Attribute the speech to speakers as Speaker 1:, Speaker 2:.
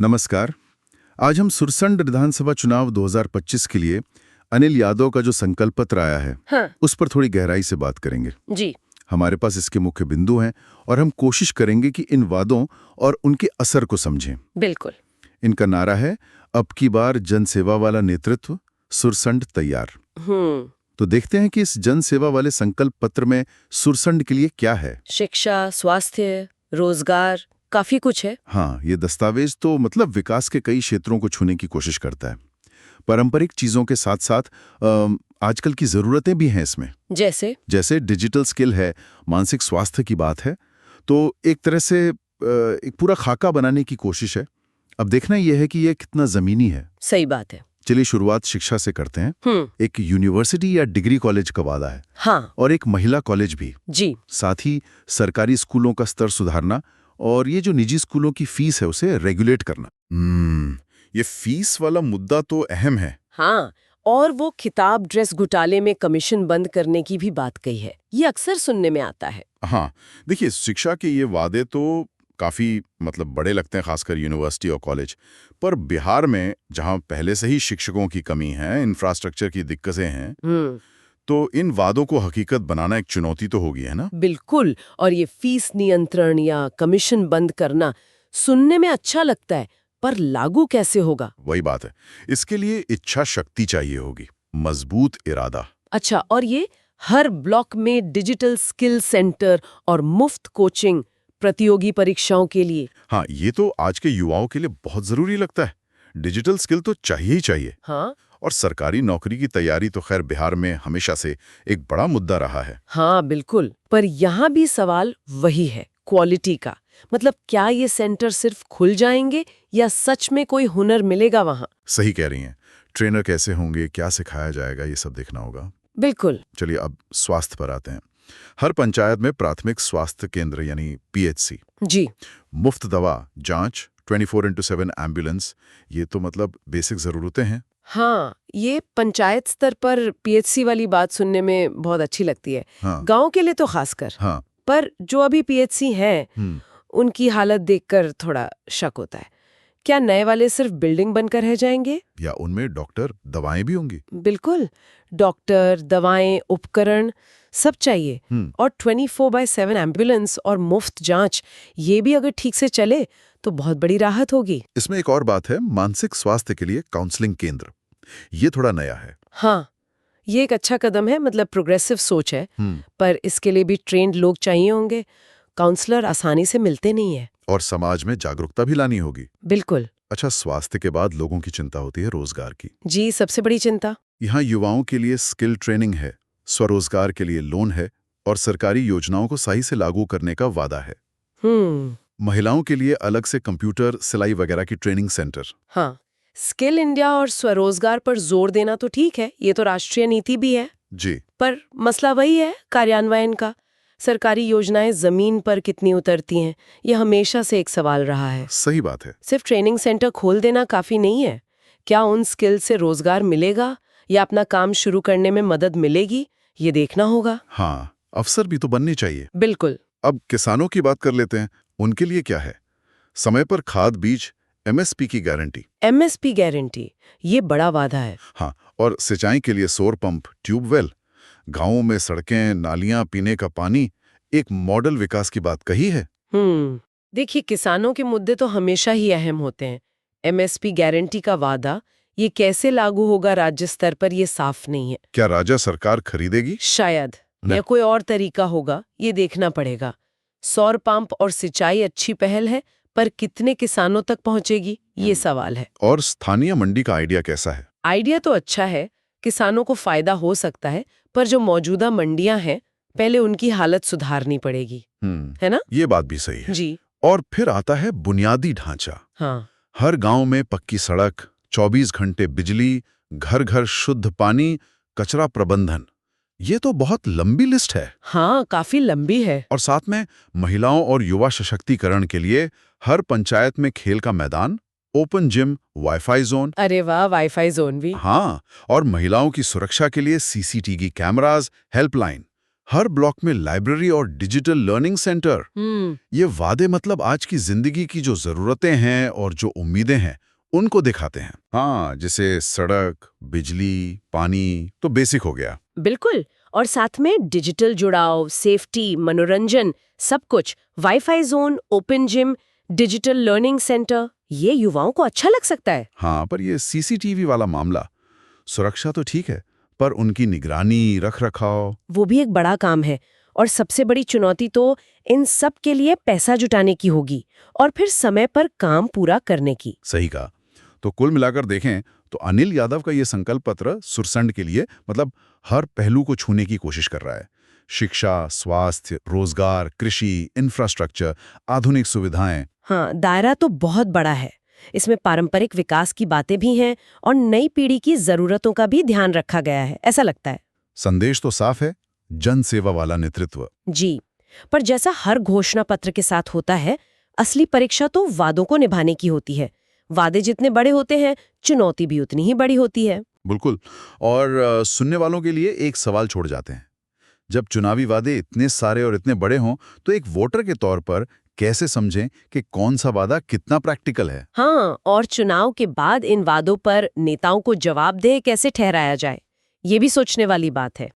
Speaker 1: नमस्कार। आज हम सुरसंड विधानसभा चुनाव 2025 के लिए अनिल यादव का जो संकल्प पत्र आया है,
Speaker 2: हाँ,
Speaker 1: उस पर थोड़ी गहराई से बात करेंगे।
Speaker 2: जी,
Speaker 1: हमारे पास इसके मुख्य बिंदु हैं और हम कोशिश करेंगे कि इन वादों और उनके असर को समझें।
Speaker 2: बिल्कुल।
Speaker 1: इनका नारा है, अब की बार जनसेवा वाला नेतृत्व, सुरसंड तैयार। तो देखते हैं कि इस जनसेवा वाले संकल्प पत्र में सुरसंड के लिए क्या है।
Speaker 2: शिक्षा, स्वास्थ्य, रोजगार, काफी कुछ है।
Speaker 1: हाँ, ये दस्तावेज तो मतलब विकास के कई क्षेत्रों को छूने की कोशिश करता है। पारंपरिक चीजों के साथ साथ आजकल की जरूरतें भी हैं इसमें। जैसे डिजिटल स्किल है, मानसिक स्वास्थ्य की बात है, तो एक तरह से एक पूरा खाका बनाने की कोशिश है। अब देखना यह है कि यह कितना जमीनी है।
Speaker 2: सही बात है।
Speaker 1: चलिए शुरुआत शिक्षा से करते हैं। एक यूनिवर्सिटी या डिग्री कॉलेज का वादा है।
Speaker 2: हाँ,
Speaker 1: और एक महिला कॉलेज भी।
Speaker 2: जी,
Speaker 1: साथ ही सरकारी स्कूलों का स्तर सुधारना और ये जो निजी स्कूलों की फीस है उसे रेगुलेट करना। ये फीस वाला मुद्दा तो अहम है।
Speaker 2: हाँ। और वो किताब ड्रेस घोटाले में कमीशन बंद करने की भी बात कही है। ये अक्सर सुनने में आता है।
Speaker 1: हाँ, देखिए शिक्षा के ये वादे तो काफी मतलब बड़े लगते हैं, खासकर यूनिवर्सिटी और कॉलेज। पर बिहार में जहाँ पहले से ही शिक्षकों की कमी है, इंफ्रास्ट्रक्चर की दिक्कतें हैं, तो इन वादों को हकीकत बनाना एक चुनौती तो होगी, है ना?
Speaker 2: बिल्कुल। और ये फीस नियंत्रण या कमीशन बंद करना सुनने में अच्छा लगता है, पर लागू कैसे होगा?
Speaker 1: वही बात है। इसके लिए इच्छा शक्ति चाहिए होगी, मजबूत इरादा।
Speaker 2: अच्छा, और ये हर ब्लॉक में डिजिटल स्किल सेंटर और मुफ्त कोचिंग प्रतियोगी परीक्षाओं के लिए।
Speaker 1: हाँ, ये तो आज के युवाओं के लिए बहुत जरूरी लगता है। डिजिटल स्किल तो चाहिए ही चाहिए।
Speaker 2: हाँ,
Speaker 1: और सरकारी नौकरी की तैयारी तो खैर बिहार में हमेशा से एक बड़ा मुद्दा रहा है।
Speaker 2: हाँ, बिल्कुल। पर यहाँ भी सवाल वही है, क्वालिटी का। मतलब क्या ये सेंटर सिर्फ खुल जाएंगे या सच में कोई हुनर मिलेगा वहाँ?
Speaker 1: सही कह रही हैं। ट्रेनर कैसे होंगे, क्या सिखाया जाएगा, ये सब देखना होगा।
Speaker 2: बिल्कुल।
Speaker 1: चलिए अब स्वास्थ्य पर आते हैं। हर पंचायत में प्राथमिक स्वास्थ्य केंद्र यानी पीएचसी,
Speaker 2: जी,
Speaker 1: मुफ्त दवा, जांच, 24x7 एम्बुलेंस, ये तो मतलब बेसिक जरूरतें हैं।
Speaker 2: हाँ, ये पंचायत स्तर पर पीएचसी वाली बात सुनने में बहुत अच्छी लगती है।
Speaker 1: हाँ,
Speaker 2: गांव के लिए तो खासकर।
Speaker 1: हाँ,
Speaker 2: पर जो अभी पीएचसी हैं, उनकी हालत देखकर थोड़ा शक होता है। क्या नए वाले सिर्फ बिल्डिंग बनकर रह जाएंगे?
Speaker 1: या उनमें डॉक्टर, दवाएं भी होंगी?
Speaker 2: बिल्कुल। डॉक्टर, दवाएं, उपकरण सब चाहिए। और 24/7 एम्बुलेंस और मुफ्त जांच, ये भी अगर ठीक से चले तो बहुत बड़ी राहत होगी।
Speaker 1: इसमें एक और बात है, मानसिक स्वास्थ्य के लिए काउंसलिंग केंद्र। ये थोड़ा नया है।
Speaker 2: हाँ, ये एक अच्छा कदम है, मतलब प्रोग्रेसिव सोच है। पर इसके लिए भी ट्रेन्ड लोग चाहिए होंगे। काउंसलर आसानी से मिलते नहीं है।
Speaker 1: और समाज में जागरूकता भी लानी होगी।
Speaker 2: बिल्कुल।
Speaker 1: अच्छा, स्वास्थ्य के बाद लोगों की चिंता होती है रोजगार की।
Speaker 2: जी, सबसे बड़ी चिंता।
Speaker 1: यहाँ युवाओं के लिए स्किल ट्रेनिंग है, स्वरोजगार के लिए लोन है और सरकारी योजनाओं को सही से लागू करने का वादा है। महिलाओं के लिए अलग से कंप्यूटर, सिलाई वगैरह की ट्रेनिंग सेंटर।
Speaker 2: हाँ, स्किल इंडिया और स्वरोजगार पर जोर देना तो ठीक है, ये तो राष्ट्रीय नीति भी है।
Speaker 1: जी,
Speaker 2: पर मसला वही है, कार्यान्वयन का। सरकारी योजनाएं जमीन पर कितनी उतरती हैं, ये हमेशा से एक सवाल रहा है।
Speaker 1: सही बात है।
Speaker 2: सिर्फ ट्रेनिंग सेंटर खोल देना काफी नहीं है। क्या उन स्किल से रोजगार मिलेगा या अपना काम शुरू करने में मदद मिलेगी, ये देखना होगा।
Speaker 1: हाँ, अफसर भी तो बनने चाहिए।
Speaker 2: बिल्कुल।
Speaker 1: अब किसानों की बात कर लेते हैं। उनके लिए क्या है? समय पर खाद, बीज, एमएसपी की गारंटी।
Speaker 2: एमएसपी गारंटी, ये बड़ा वादा है।
Speaker 1: हाँ, और सिंचाई के लिए सौर पंप, ट्यूबवेल, गांवों में सड़कें, नालियां, पीने का पानी, एक मॉडल विकास की बात कही है।
Speaker 2: देखिए, किसानों के मुद्दे तो हमेशा ही अहम होते हैं। एमएसपी गारंटी का वादा, ये कैसे लागू होगा राज्य स्तर पर, ये साफ नहीं है।
Speaker 1: क्या राज्य सरकार खरीदेगी?
Speaker 2: शायद, या कोई और तरीका होगा, ये देखना पड़ेगा। सौर पंप और सिंचाई अच्छी पहल है, पर कितने किसानों तक पहुंचेगी, ये सवाल है।
Speaker 1: और स्थानीय मंडी का आइडिया कैसा है?
Speaker 2: आइडिया तो अच्छा है, किसानों को फायदा हो सकता है, पर जो मौजूदा मंडियां हैं, पहले उनकी हालत सुधारनी पड़ेगी, है ना?
Speaker 1: ये बात भी सही है।
Speaker 2: जी।
Speaker 1: और फिर आता है बुनियादी ढांचा।
Speaker 2: हाँ,
Speaker 1: हर गांव में पक्की सड़क, 24 घंटे बिजली, घर घर शुद्ध पानी, कचरा प्रबंधन। ये तो बहुत लंबी लिस्ट है।
Speaker 2: हाँ, काफी लंबी है।
Speaker 1: और साथ में महिलाओं और युवा सशक्तिकरण के लिए हर पंचायत में खेल का मैदान, ओपन जिम, वाईफाई जोन।
Speaker 2: अरे वाह, वाईफाई जोन भी।
Speaker 1: हाँ, और महिलाओं की सुरक्षा के लिए सीसीटीवी कैमरास, हेल्पलाइन। हर ब्लॉक में लाइब्रेरी और डिजिटल लर्निंग सेंटर। ये वादे मतलब आज की जिंदगी की जो जरूरतें हैं और जो उम्मीदें हैं उनको दिखाते हैं। हाँ, जैसे सड़क, बिजली, पानी तो बेसिक हो गया।
Speaker 2: बिल्कुल। और साथ में डिजिटल जुड़ाव, सेफ्टी, मनोरंजन, सब कुछ, wifi zone, open gym, digital learning centre, ये युवाओं को अच्छा लग सकता है।
Speaker 1: हाँ, पर ये सीसीटीवी वाला मामला, सुरक्षा तो ठीक है, पर उनकी निगरानी, रख रखाव,
Speaker 2: वो भी एक बड़ा काम है। और सबसे बड़ी चुनौती तो इन सब के लिए पैसा जुटाने की होगी और फिर समय पर काम पूरा करने की।
Speaker 1: सही कहा। तो कुल मिलाकर देखें तो अनिल यादव का ये संकल्प पत्र सुरसंड के लिए मतलब हर पहलू को छूने की कोशिश कर रहा है। शिक्षा, स्वास्थ्य, रोजगार, कृषि, इंफ्रास्ट्रक्चर, आधुनिक सुविधाएं।
Speaker 2: हाँ, दायरा तो बहुत बड़ा है। इसमें पारंपरिक विकास की बातें भी हैं और नई पीढ़ी की जरूरतों का भी ध्यान रखा गया है, ऐसा लगता है।
Speaker 1: संदेश तो साफ है, जन सेवा वाला नेतृत्व।
Speaker 2: जी, पर जैसा हर घोषणा पत्र के साथ होता है, असली परीक्षा तो वादों को निभाने की होती है। वादे जितने बड़े होते हैं, चुनौती भी उतनी ही बड़ी होती है।
Speaker 1: बिल्कुल। और सुनने वालों के लिए एक सवाल छोड़ जाते हैं। जब चुनावी वादे इतने सारे और इतने बड़े हों तो एक वोटर के तौर पर कैसे समझें कि कौन सा वादा कितना प्रैक्टिकल है?
Speaker 2: हाँ, और चुनाव के बाद इन वादों पर नेताओं को जवाबदेह कैसे ठहराया जाए, ये भी सोचने वाली बात है।